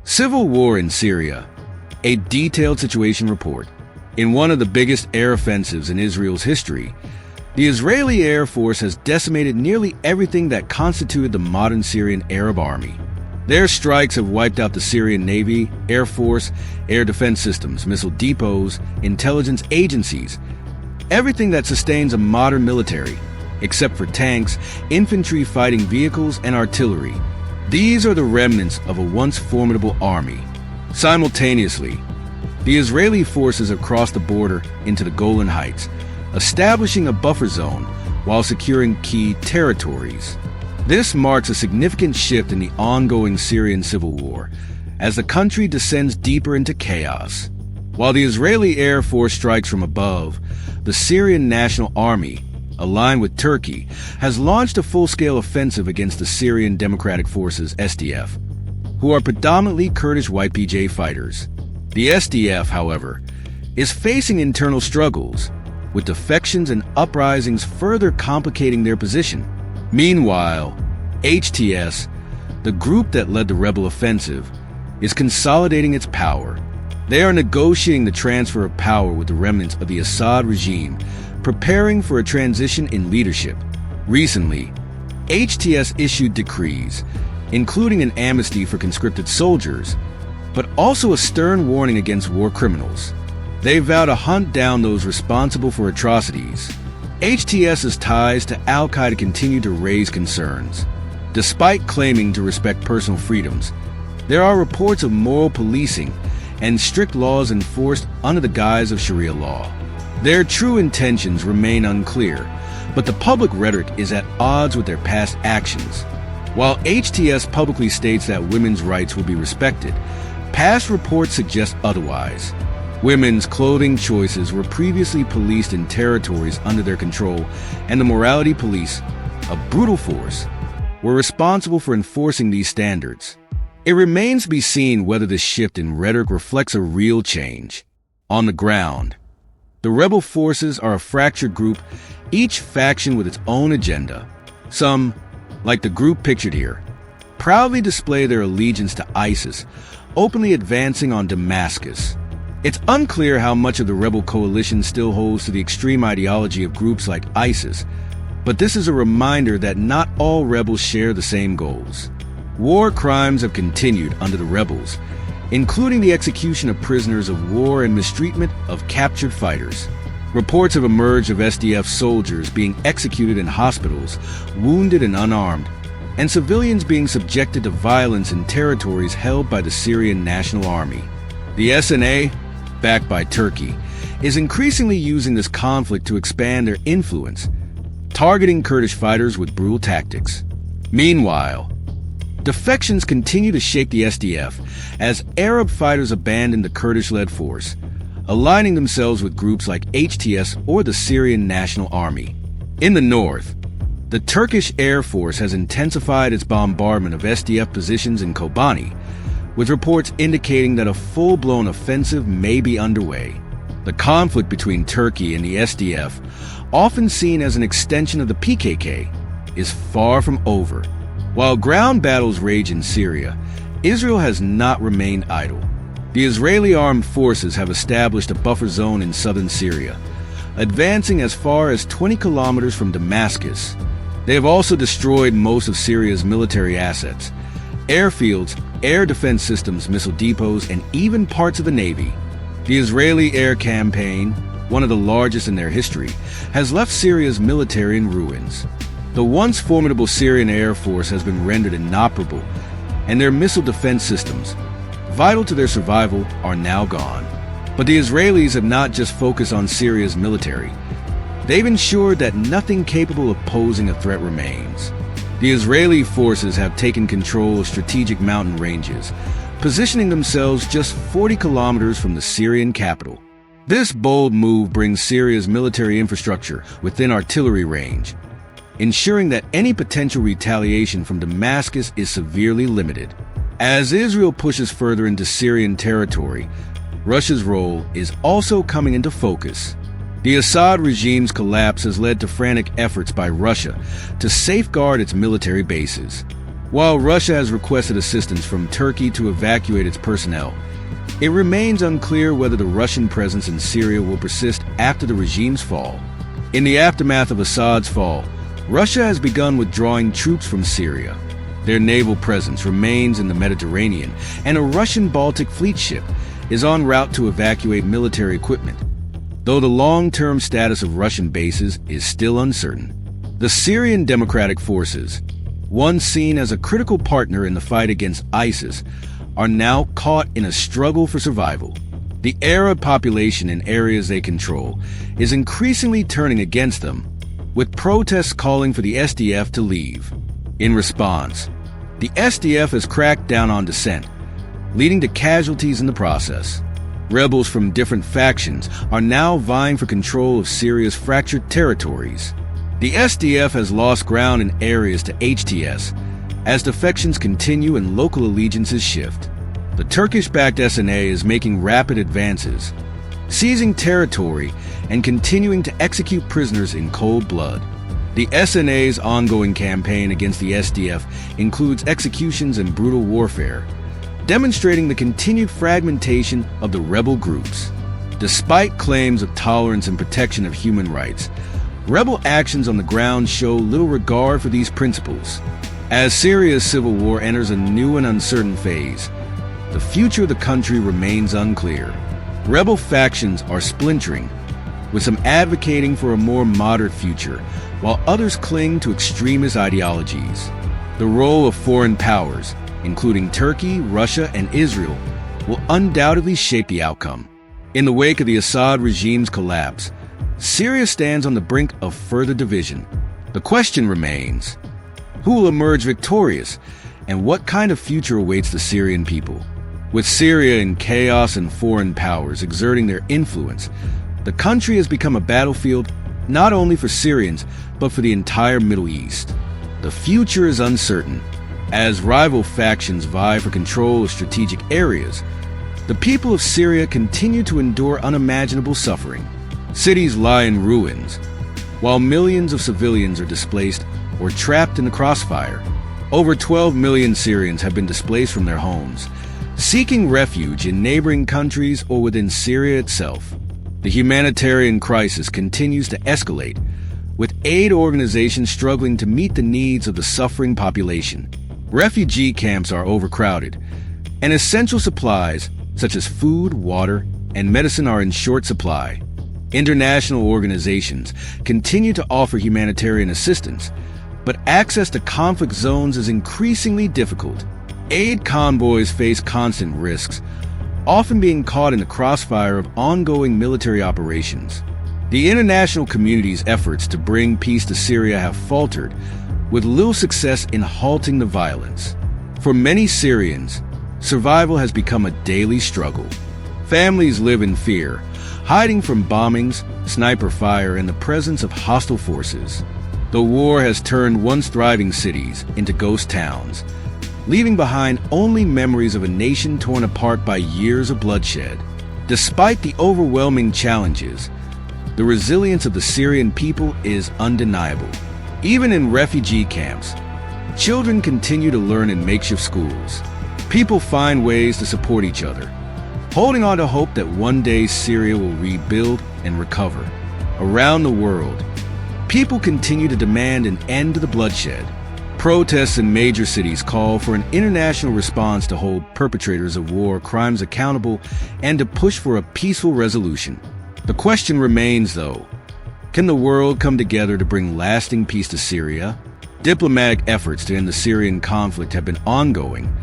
Civil War in Syria, a detailed situation report. In one of the biggest air offensives in Israel's history, the Israeli Air Force has decimated nearly everything that constituted the modern Syrian Arab Army. Their strikes have wiped out the Syrian Navy, Air Force, air defense systems, missile depots, intelligence agencies, everything that sustains a modern military, except for tanks, infantry fighting vehicles, and artillery. These are the remnants of a once formidable army. Simultaneously, the Israeli forces have crossed the border into the Golan Heights, establishing a buffer zone while securing key territories. This marks a significant shift in the ongoing Syrian civil war, as the country descends deeper into chaos. While the Israeli Air Force strikes from above, the Syrian National Army, aligned with Turkey, has launched a full-scale offensive against the Syrian Democratic Forces (SDF), who are predominantly Kurdish YPJ fighters. The SDF, however, is facing internal struggles, with defections and uprisings further complicating their position. Meanwhile, HTS, the group that led the rebel offensive, is consolidating its power. They are negotiating the transfer of power with the remnants of the Assad regime, preparing for a transition in leadership. Recently, HTS issued decrees, including an amnesty for conscripted soldiers, but also a stern warning against war criminals. They vow to hunt down those responsible for atrocities. HTS's ties to al-Qaeda continue to raise concerns. Despite claiming to respect personal freedoms, there are reports of moral policing and strict laws enforced under the guise of Sharia law. Their true intentions remain unclear, but the public rhetoric is at odds with their past actions. While HTS publicly states that women's rights will be respected, past reports suggest otherwise. Women's clothing choices were previously policed in territories under their control, and the morality police, a brutal force, were responsible for enforcing these standards. It remains to be seen whether this shift in rhetoric reflects a real change. On the ground, the rebel forces are a fractured group, each faction with its own agenda. Some, like the group pictured here, proudly display their allegiance to ISIS, openly advancing on Damascus. It's unclear how much of the rebel coalition still holds to the extreme ideology of groups like ISIS, but this is a reminder that not all rebels share the same goals. War crimes have continued under the rebels, including the execution of prisoners of war and mistreatment of captured fighters. Reports have emerged of SDF soldiers being executed in hospitals, wounded and unarmed, and civilians being subjected to violence in territories held by the Syrian National Army. The SNA, backed by Turkey, is increasingly using this conflict to expand their influence, targeting Kurdish fighters with brutal tactics. Meanwhile, defections continue to shake the SDF as Arab fighters abandon the Kurdish-led force, aligning themselves with groups like HTS or the Syrian National Army. In the north, the Turkish Air Force has intensified its bombardment of SDF positions in Kobani, with reports indicating that a full-blown offensive may be underway. The conflict between Turkey and the SDF, often seen as an extension of the PKK, is far from over. While ground battles rage in Syria, Israel has not remained idle. The Israeli armed forces have established a buffer zone in southern Syria, advancing as far as 20 kilometers from Damascus. They have also destroyed most of Syria's military assets, airfields, air defense systems, missile depots, and even parts of the Navy. The Israeli air campaign, one of the largest in their history, has left Syria's military in ruins. The once formidable Syrian Air Force has been rendered inoperable, and their missile defense systems, vital to their survival, are now gone. But the Israelis have not just focused on Syria's military. They've ensured that nothing capable of posing a threat remains. The Israeli forces have taken control of strategic mountain ranges, positioning themselves just 40 kilometers from the Syrian capital. This bold move brings Syria's military infrastructure within artillery range, ensuring that any potential retaliation from Damascus is severely limited. As Israel pushes further into Syrian territory, Russia's role is also coming into focus. The Assad regime's collapse has led to frantic efforts by Russia to safeguard its military bases. While Russia has requested assistance from Turkey to evacuate its personnel, it remains unclear whether the Russian presence in Syria will persist after the regime's fall. In the aftermath of Assad's fall, Russia has begun withdrawing troops from Syria. Their naval presence remains in the Mediterranean, and a Russian Baltic fleet ship is en route to evacuate military equipment. Though the long-term status of Russian bases is still uncertain, the Syrian Democratic Forces, once seen as a critical partner in the fight against ISIS, are now caught in a struggle for survival. The Arab population in areas they control is increasingly turning against them, with protests calling for the SDF to leave. In response, the SDF has cracked down on dissent, leading to casualties in the process. Rebels from different factions are now vying for control of Syria's fractured territories. The SDF has lost ground in areas to HTS as defections continue and local allegiances shift. The Turkish-backed SNA is making rapid advances, seizing territory and continuing to execute prisoners in cold blood. The SNA's ongoing campaign against the SDF includes executions and brutal warfare, demonstrating the continued fragmentation of the rebel groups. Despite claims of tolerance and protection of human rights, rebel actions on the ground show little regard for these principles. As Syria's civil war enters a new and uncertain phase, the future of the country remains unclear. Rebel factions are splintering, with some advocating for a more moderate future, while others cling to extremist ideologies. The role of foreign powers, including Turkey, Russia, and Israel, will undoubtedly shape the outcome. In the wake of the Assad regime's collapse, Syria stands on the brink of further division. The question remains, who will emerge victorious, and what kind of future awaits the Syrian people? With Syria in chaos and foreign powers exerting their influence, the country has become a battlefield not only for Syrians, but for the entire Middle East. The future is uncertain. As rival factions vie for control of strategic areas, the people of Syria continue to endure unimaginable suffering. Cities lie in ruins, while millions of civilians are displaced or trapped in the crossfire. Over 12 million Syrians have been displaced from their homes, seeking refuge in neighboring countries or within Syria itself. The humanitarian crisis continues to escalate, with aid organizations struggling to meet the needs of the suffering population. Refugee camps are overcrowded, and essential supplies such as food, water, and medicine are in short supply. International organizations continue to offer humanitarian assistance, but access to conflict zones is increasingly difficult. Aid convoys face constant risks, often being caught in the crossfire of ongoing military operations. The international community's efforts to bring peace to Syria have faltered, with little success in halting the violence. For many Syrians, survival has become a daily struggle. Families live in fear, hiding from bombings, sniper fire, and the presence of hostile forces. The war has turned once thriving cities into ghost towns, leaving behind only memories of a nation torn apart by years of bloodshed. Despite the overwhelming challenges, the resilience of the Syrian people is undeniable. Even in refugee camps, children continue to learn in makeshift schools. People find ways to support each other, holding on to hope that one day Syria will rebuild and recover. Around the world, people continue to demand an end to the bloodshed. Protests in major cities call for an international response to hold perpetrators of war crimes accountable and to push for a peaceful resolution. The question remains, though, can the world come together to bring lasting peace to Syria? Diplomatic efforts to end the Syrian conflict have been ongoing,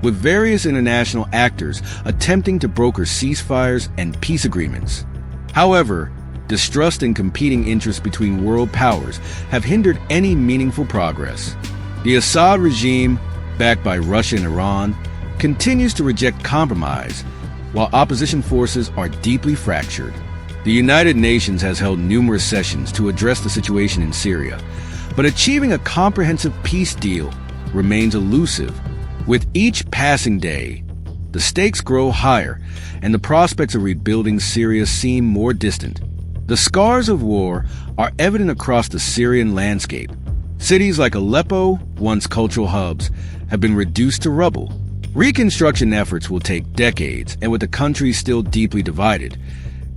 with various international actors attempting to broker ceasefires and peace agreements. However, distrust and competing interests between world powers have hindered any meaningful progress. The Assad regime, backed by Russia and Iran, continues to reject compromise, while opposition forces are deeply fractured. The United Nations has held numerous sessions to address the situation in Syria, but achieving a comprehensive peace deal remains elusive. With each passing day, the stakes grow higher, and the prospects of rebuilding Syria seem more distant. The scars of war are evident across the Syrian landscape. Cities like Aleppo, once cultural hubs, have been reduced to rubble. Reconstruction efforts will take decades, and with the country still deeply divided,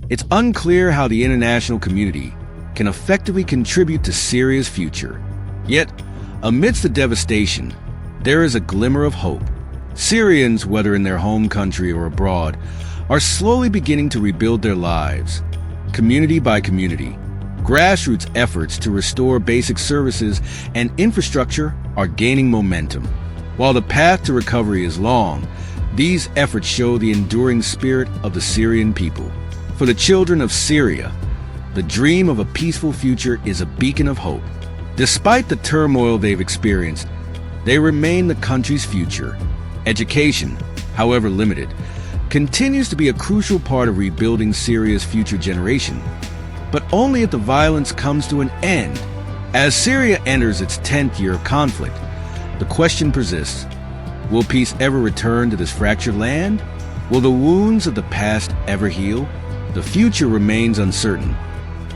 it's unclear how the international community can effectively contribute to Syria's future. Yet, amidst the devastation, there is a glimmer of hope. Syrians, whether in their home country or abroad, are slowly beginning to rebuild their lives, community by community. Grassroots efforts to restore basic services and infrastructure are gaining momentum. While the path to recovery is long, these efforts show the enduring spirit of the Syrian people. For the children of Syria, the dream of a peaceful future is a beacon of hope. Despite the turmoil they've experienced, they remain the country's future. Education, however limited, continues to be a crucial part of rebuilding Syria's future generation, but only if the violence comes to an end. As Syria enters its 10th year of conflict, the question persists: will peace ever return to this fractured land? Will the wounds of the past ever heal? The future remains uncertain,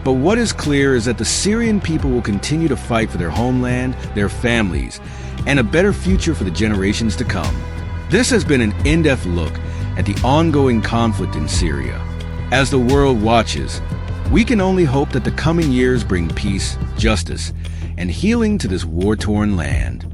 but what is clear is that the Syrian people will continue to fight for their homeland, their families, and a better future for the generations to come. This has been an in-depth look at the ongoing conflict in Syria. As the world watches, we can only hope that the coming years bring peace, justice, and healing to this war-torn land.